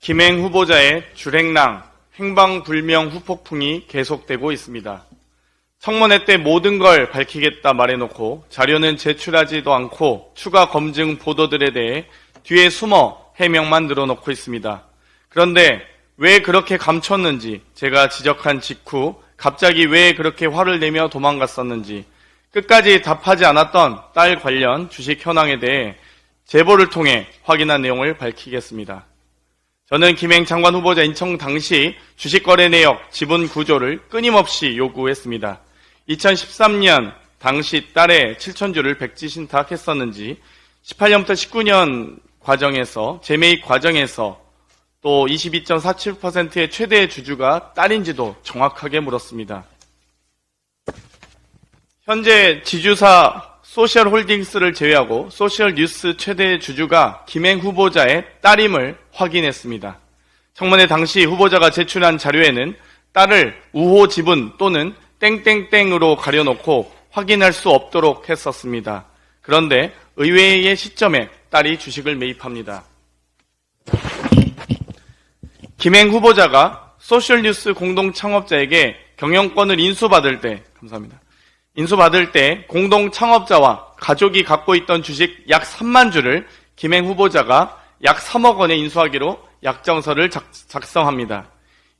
김행 후보자의 줄행랑, 행방불명 후폭풍이 계속되고 있습니다. 청문회 때 모든 걸 밝히겠다 말해놓고 자료는 제출하지도 않고 추가 검증 보도들에 대해 뒤에 숨어 해명만 늘어놓고 있습니다. 그런데 왜 그렇게 감췄는지, 제가 지적한 직후 갑자기 왜 그렇게 화를 내며 도망갔었는지, 끝까지 답하지 않았던 딸 관련 주식 현황에 대해 제보를 통해 확인한 내용을 밝히겠습니다. 저는 김행 장관 후보자 인청 당시 주식거래 내역, 지분 구조를 끊임없이 요구했습니다. 2013년 당시 딸의 7천주를 백지신탁했었는지, 18년부터 19년 과정에서, 재매입 과정에서 또 22.47%의 최대 주주가 딸인지도 정확하게 물었습니다. 현재 지주사 소셜홀딩스를 제외하고 소셜뉴스 최대 주주가 김행 후보자의 딸임을 확인했습니다. 청문회 당시 후보자가 제출한 자료에는 딸을 우호 지분 또는 땡땡땡으로 가려놓고 확인할 수 없도록 했었습니다. 그런데 의외의 시점에 딸이 주식을 매입합니다. 김행 후보자가 소셜뉴스 공동 창업자에게 경영권을 인수받을 때, 감사합니다. 인수받을 때 공동 창업자와 가족이 갖고 있던 주식 약 3만 주를 김행 후보자가 약 3억 원에 인수하기로 약정서를 작성합니다.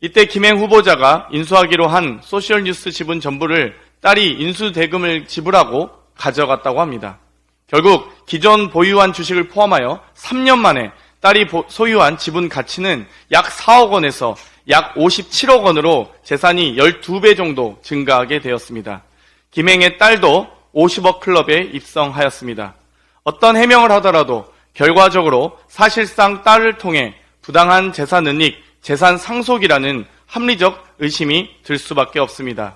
이때 김행 후보자가 인수하기로 한 소셜뉴스 지분 전부를 딸이 인수대금을 지불하고 가져갔다고 합니다. 결국 기존 보유한 주식을 포함하여 3년 만에 딸이 소유한 지분 가치는 약 4억 원에서 약 57억 원으로 재산이 12배 정도 증가하게 되었습니다. 김행의 딸도 50억 클럽에 입성하였습니다. 어떤 해명을 하더라도 결과적으로 사실상 딸을 통해 부당한 재산 은닉, 재산 상속이라는 합리적 의심이 들 수밖에 없습니다.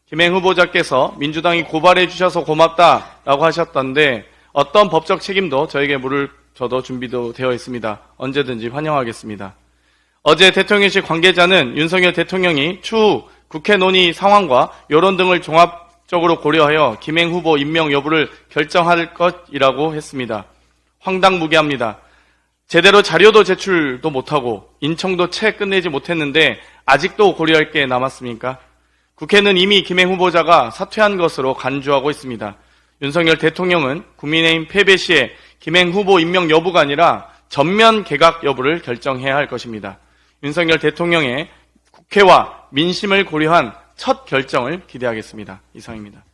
김행 후보자께서 민주당이 고발해 주셔서 고맙다라고 하셨던데 어떤 법적 책임도 저에게 물을 저도 준비도 되어 있습니다. 언제든지 환영하겠습니다. 어제 대통령실 관계자는 윤석열 대통령이 추후 국회 논의 상황과 여론 등을 종합적으로 고려하여 김행 후보 임명 여부를 결정할 것이라고 했습니다. 황당무계합니다. 제대로 자료도 제출도 못하고 인청도 채 끝내지 못했는데 아직도 고려할 게 남았습니까? 국회는 이미 김행 후보자가 사퇴한 것으로 간주하고 있습니다. 윤석열 대통령은 국민의힘 패배 시에 김행 후보 임명 여부가 아니라 전면 개각 여부를 결정해야 할 것입니다. 윤석열 대통령의 국회와 민심을 고려한 첫 결정을 기대하겠습니다. 이상입니다.